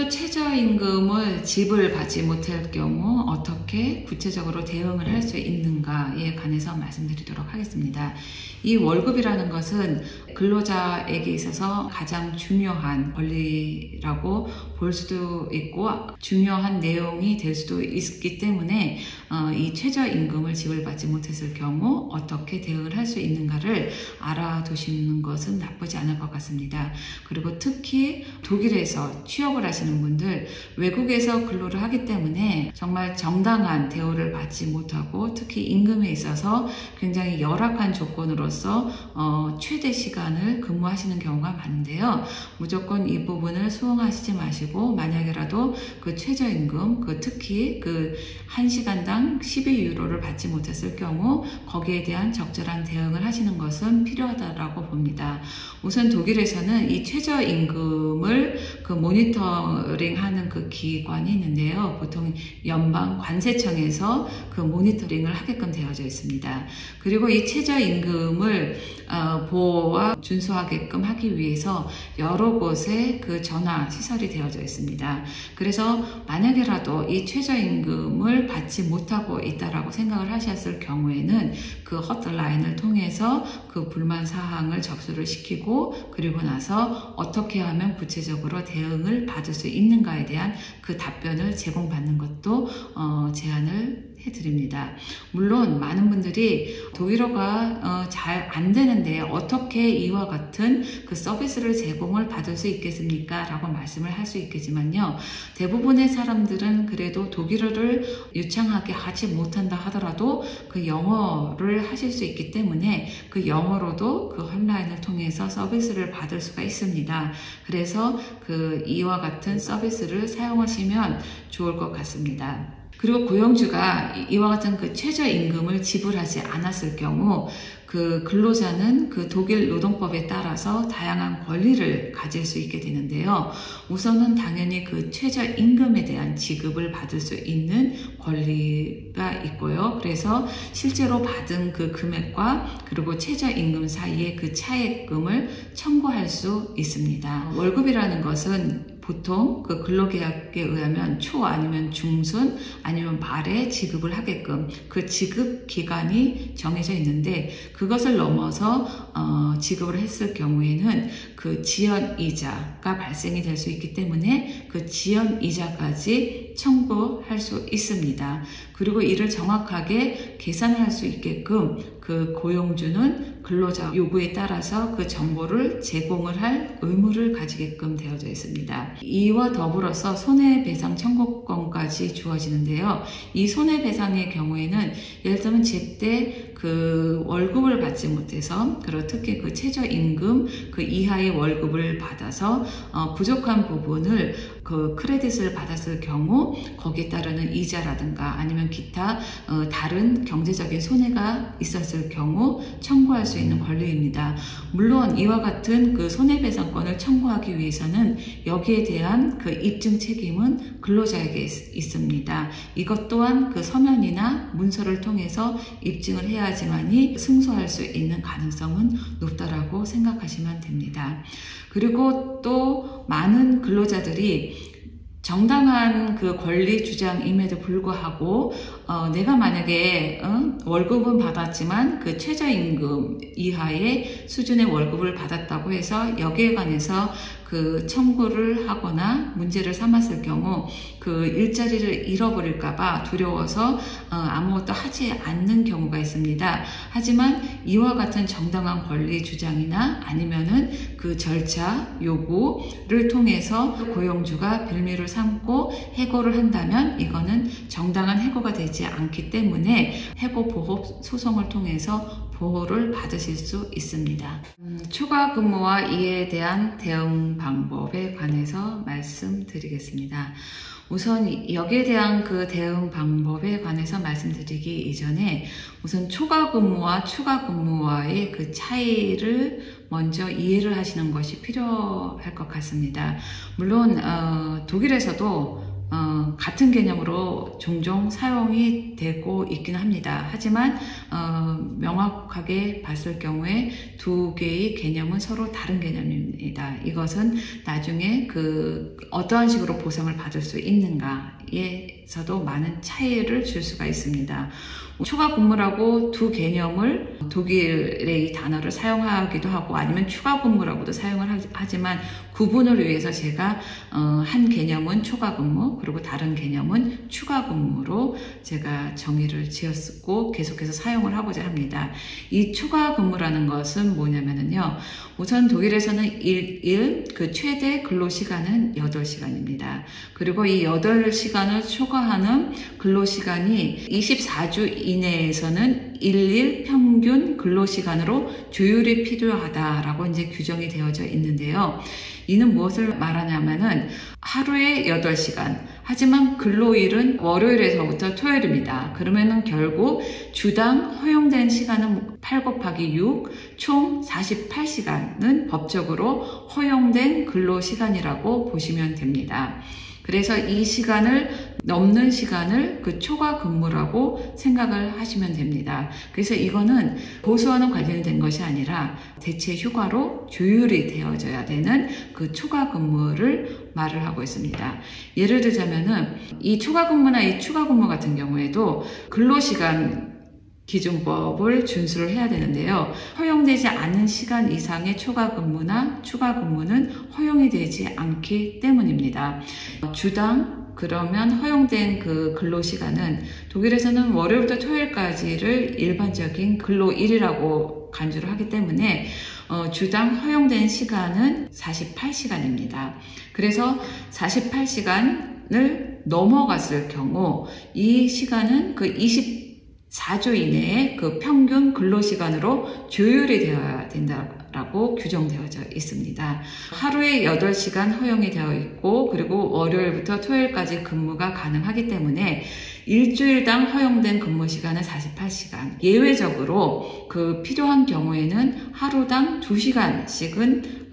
최저임금을 지불받지 못할 경우 어떻게 구체적으로 대응을 할 수 있는가에 관해서 말씀드리도록 하겠습니다. 이 월급이라는 것은 근로자에게 있어서 가장 중요한 권리라고 볼 수도 있고 중요한 내용이 될 수도 있기 때문에 이 최저임금을 지불받지 못했을 경우 어떻게 대응을 할 수 있는가를 알아두시는 것은 나쁘지 않을 것 같습니다. 그리고 특히 독일에서 취업을 하시는 분들, 외국에서 근로를 하기 때문에 정말 정당한 대우를 받지 못하고 특히 임금에 있어서 굉장히 열악한 조건으로서 최대 시간을 근무하시는 경우가 많은데요. 무조건 이 부분을 수긍하시지 마시고 만약에라도 그 최저임금, 특히 그 1시간당 12유로를 받지 못했을 경우 거기에 대한 적절한 대응을 하시는 것은 필요하다고 봅니다. 우선 독일에서는 이 최저임금을 모니터링하는 기관이 있는데요. 보통 연방관세청에서 모니터링을 하게끔 되어져 있습니다. 그리고 이 최저임금을 보호와 준수하게끔 하기 위해서 여러 곳에 전화 시설이 되어져 있습니다. 그래서 만약에라도 이 최저임금을 받지 못하고 있다라고 생각을 하셨을 경우에는 허트라인을 통해서 불만 사항을 접수를 시키고 그리고 나서 어떻게 하면 구체적으로 대응을 받을 수 있는가에 대한 답변을 제공받는 것도 제안을 해드립니다. 물론 많은 분들이 독일어가 잘 안 되는데 어떻게 이와 같은 서비스를 제공을 받을 수 있겠습니까? 라고 말씀을 할 수 있겠지만요. 대부분의 사람들은 그래도 독일어를 유창하게 하지 못한다 하더라도 영어를 하실 수 있기 때문에 영어로도 홈라인을 통해서 서비스를 받을 수가 있습니다. 그래서 이와 같은 서비스를 사용하시면 좋을 것 같습니다. 그리고 고용주가 이와 같은 최저임금을 지불하지 않았을 경우 근로자는 독일 노동법에 따라서 다양한 권리를 가질 수 있게 되는데요. 우선은 당연히 최저임금에 대한 지급을 받을 수 있는 권리가 있고요. 그래서 실제로 받은 금액과 그리고 최저임금 사이의 차액금을 청구할 수 있습니다. 월급이라는 것은 보통 근로계약에 의하면 초 아니면 중순 아니면 말에 지급을 하게끔 지급 기간이 정해져 있는데 그것을 넘어서 지급을 했을 경우에는 지연이자가 발생이 될 수 있기 때문에 지연이자까지 청구할 수 있습니다. 그리고 이를 정확하게 계산할 수 있게끔 고용주는 근로자 요구에 따라서 정보를 제공을 할 의무를 가지게끔 되어져 있습니다. 이와 더불어서 손해배상 청구권까지 주어지는데요. 이 손해배상의 경우에는 예를 들면 제때 월급을 받지 못해서 그리고 특히 최저임금 이하의 월급을 받아서 부족한 부분을 크레딧을 받았을 경우 거기에 따르는 이자라든가 아니면 기타 다른 경제적인 손해가 있었을 경우 청구할 수 있는 권리입니다. 물론 이와 같은 손해배상권을 청구하기 위해서는 여기에 대한 입증 책임은 근로자에게 있습니다. 이것 또한 서면이나 문서를 통해서 입증을 해야지만이 승소할 수 있는 가능성은 높다라고 생각하시면 됩니다. 그리고 또 많은 근로자들이 정당한 권리 주장임에도 불구하고 내가 만약에 월급은 받았지만 최저임금 이하의 수준의 월급을 받았다고 해서 여기에 관해서 청구를 하거나 문제를 삼았을 경우 일자리를 잃어버릴까봐 두려워서 아무것도 하지 않는 경우가 있습니다. 하지만 이와 같은 정당한 권리 주장이나 아니면은 절차 요구를 통해서 고용주가 빌미를 삼고 해고를 한다면 이거는 정당한 해고가 되지 않기 때문에 해고 보호 소송을 통해서 보호를 받으실 수 있습니다. 추가 근무와 이에 대한 대응 방법에 관해서 말씀드리겠습니다. 우선 여기에 대한 대응 방법에 관해서 말씀드리기 이전에 우선 초과 근무와 추가 근무와의 차이를 먼저 이해를 하시는 것이 필요할 것 같습니다. 물론 독일에서도 같은 개념으로 종종 사용이 되고 있긴 합니다. 하지만 명확하게 봤을 경우에 두 개의 개념은 서로 다른 개념입니다. 이것은 나중에 어떠한 식으로 보상을 받을 수 있는가에서도 많은 차이를 줄 수가 있습니다. 추가 근무라고 두 개념을 독일의 이 단어를 사용하기도 하고 아니면 추가 근무라고도 사용을 하지만 구분을 위해서 제가 한 개념은 초과 근무 그리고 다른 개념은 추가 근무로 제가 정의를 지었고 계속해서 사용을 하고자 합니다. 이 추가 근무라는 것은 뭐냐면요. 우선 독일에서는 그 최대 근로시간은 8시간입니다. 그리고 이 8시간을 초과하는 근로시간이 24주 이내에서는 일일 평균 근로시간으로 조율이 필요하다라고 이제 규정이 되어져 있는데요. 이는 무엇을 말하냐면은 하루에 8시간, 하지만 근로일은 월요일에서부터 토요일입니다. 그러면은 결국 주당 허용된 시간은 8 곱하기 6, 총 48시간은 법적으로 허용된 근로시간이라고 보시면 됩니다. 그래서 이 시간을 넘는 시간을 초과 근무라고 생각을 하시면 됩니다. 그래서 이거는 보수와는 관련된 것이 아니라 대체 휴가로 조율이 되어져야 되는 초과 근무를 말을 하고 있습니다. 예를 들자면은 이 초과 근무나 이 추가 근무 같은 경우에도 근로시간 기준법을 준수를 해야 되는데요. 허용되지 않은 시간 이상의 초과 근무나 추가 근무는 허용이 되지 않기 때문입니다. 주당 그러면 허용된 근로시간은 독일에서는 월요일부터 토요일까지를 일반적인 근로일이라고 간주를 하기 때문에 주당 허용된 시간은 48시간입니다. 그래서 48시간을 넘어갔을 경우 이 시간은 24주 이내에 평균 근로시간으로 조율이 되어야 된다라고 규정되어져 있습니다. 하루에 8시간 허용이 되어 있고 그리고 월요일부터 토요일까지 근무가 가능하기 때문에 일주일당 허용된 근무 시간은 48시간. 예외적으로 필요한 경우에는 하루당 2시간씩은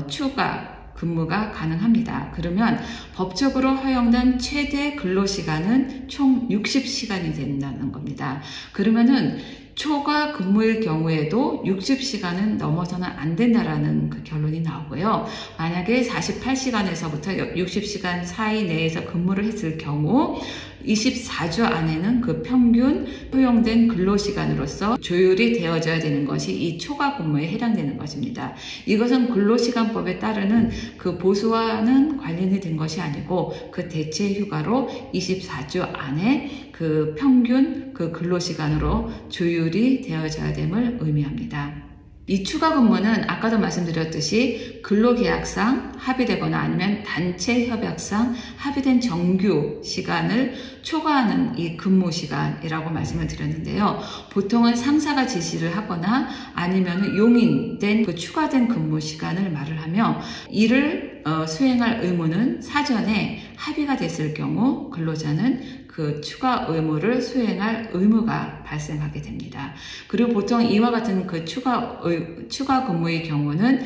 추가 근무가 가능합니다. 그러면 법적으로 허용된 최대 근로시간은 총 60시간이 된다는 겁니다. 그러면은 초과 근무일 경우에도 60시간은 넘어서는 안 된다라는 결론이 나오고요. 만약에 48시간에서부터 60시간 사이 내에서 근무를 했을 경우 24주 안에는 평균 허용된 근로시간으로서 조율이 되어져야 되는 것이 이 초과 근무에 해당되는 것입니다. 이것은 근로시간법에 따르는 보수와는 관련이 된 것이 아니고 대체 휴가로 24주 안에 평균 근로시간으로 조율이 되어져야 됨을 의미합니다. 이 추가 근무는 아까도 말씀드렸듯이 근로계약상 합의되거나 아니면 단체 협약상 합의된 정규 시간을 초과하는 이 근무 시간이라고 말씀을 드렸는데요. 보통은 상사가 지시를 하거나 아니면 용인된 추가된 근무 시간을 말을 하며 이를 수행할 의무는 사전에 합의가 됐을 경우 근로자는 추가 의무를 수행할 의무가 발생하게 됩니다. 그리고 보통 이와 같은 추가 근무의 경우는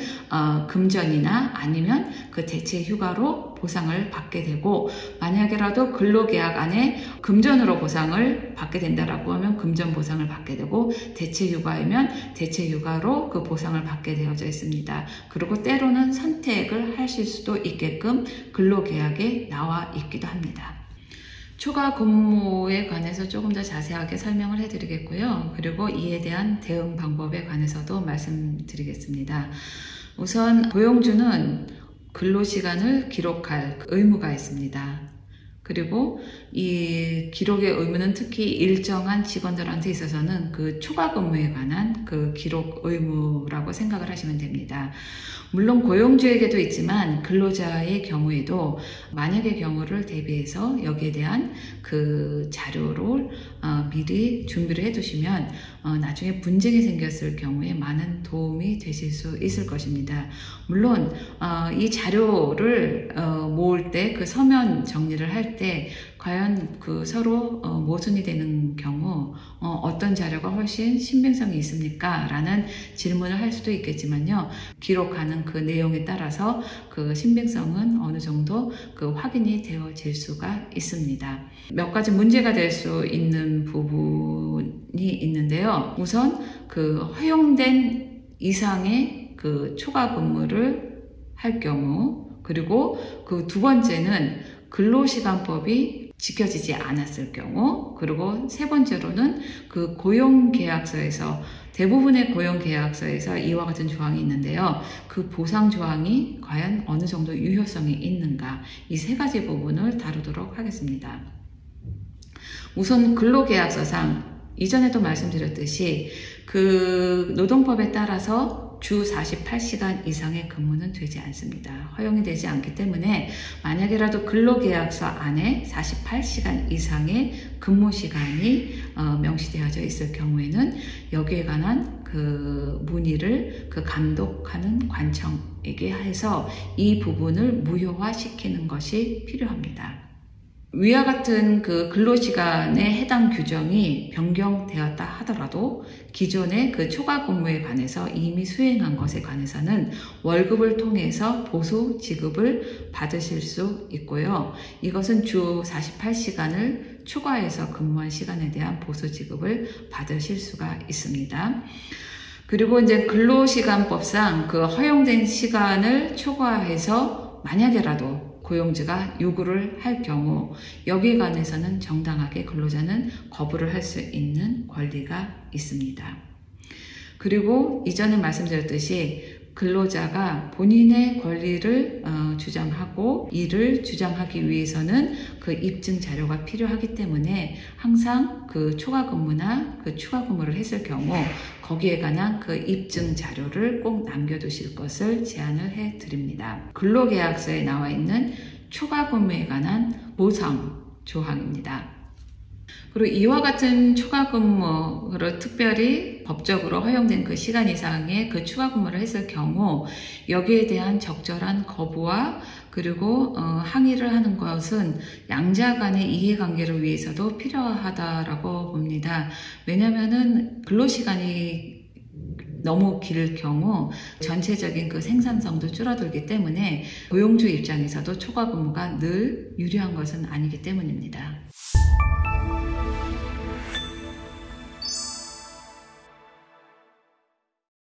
금전이나 아니면 대체 휴가로 보상을 받게 되고 만약에라도 근로계약 안에 금전으로 보상을 받게 된다라고 하면 금전 보상을 받게 되고 대체 휴가이면 대체 휴가로 보상을 받게 되어져 있습니다. 그리고 때로는 선택을 하실 수도 있게끔 근로계약에 나와 있기도 합니다. 추가 근무에 관해서 조금 더 자세하게 설명을 해드리겠고요. 그리고 이에 대한 대응 방법에 관해서도 말씀드리겠습니다. 우선 고용주는 근로시간을 기록할 의무가 있습니다. 그리고 이 기록의 의무는 특히 일정한 직원들한테 있어서는 초과 근무에 관한 기록 의무라고 생각을 하시면 됩니다. 물론 고용주에게도 있지만 근로자의 경우에도 만약의 경우를 대비해서 여기에 대한 자료를 미리 준비를 해두시면 나중에 분쟁이 생겼을 경우에 많은 도움이 되실 수 있을 것입니다. 물론 이 자료를 모을 때 서면 정리를 할 때 과연 그 서로 모순이 되는 경우 어떤 자료가 훨씬 신빙성이 있습니까? 라는 질문을 할 수도 있겠지만요. 기록하는 그 내용에 따라서 그 신빙성은 어느 정도 그 확인이 되어질 수가 있습니다. 몇 가지 문제가 될 수 있는 부분이 있는데요. 우선 그 허용된 이상의 그 초과 근무를 할 경우, 그리고 그 두 번째는 근로시간법이 지켜지지 않았을 경우, 그리고 세 번째로는 그 고용계약서에서, 대부분의 고용계약서에서 이와 같은 조항이 있는데요. 그 보상 조항이 과연 어느 정도 유효성이 있는가, 이 세 가지 부분을 다루도록 하겠습니다. 우선 근로계약서상 이전에도 말씀드렸듯이 그 노동법에 따라서 주 48시간 이상의 근무는 되지 않습니다. 허용이 되지 않기 때문에 만약이라도 근로계약서 안에 48시간 이상의 근무 시간이 명시되어져 있을 경우에는 여기에 관한 그 문의를 그 감독하는 관청에게 해서 이 부분을 무효화시키는 것이 필요합니다. 위와 같은 그 근로시간에 해당 규정이 변경되었다 하더라도 기존의 그 초과 근무에 관해서 이미 수행한 것에 관해서는 월급을 통해서 보수 지급을 받으실 수 있고요. 이것은 주 48시간을 추가해서 근무한 시간에 대한 보수 지급을 받으실 수가 있습니다. 그리고 이제 근로시간법상 그 허용된 시간을 초과해서 만약에라도 고용주가 요구를 할 경우 여기에 관해서는 정당하게 근로자는 거부를 할 수 있는 권리가 있습니다. 그리고 이전에 말씀드렸듯이 근로자가 본인의 권리를 주장하고 이를 주장하기 위해서는 그 입증 자료가 필요하기 때문에 항상 그 초과 근무나 그 추가 근무를 했을 경우 거기에 관한 그 입증 자료를 꼭 남겨두실 것을 제안을 해 드립니다. 근로계약서에 나와 있는 초과 근무에 관한 보상 조항입니다. 그리고 이와 같은 추가 근무를 특별히 법적으로 허용된 그 시간 이상의 그 추가 근무를 했을 경우 여기에 대한 적절한 거부와 그리고 항의를 하는 것은 양자 간의 이해관계를 위해서도 필요하다라고 봅니다. 왜냐하면은 근로시간이 너무 길 경우 전체적인 그 생산성도 줄어들기 때문에 고용주 입장에서도 초과 근무가 늘 유리한 것은 아니기 때문입니다.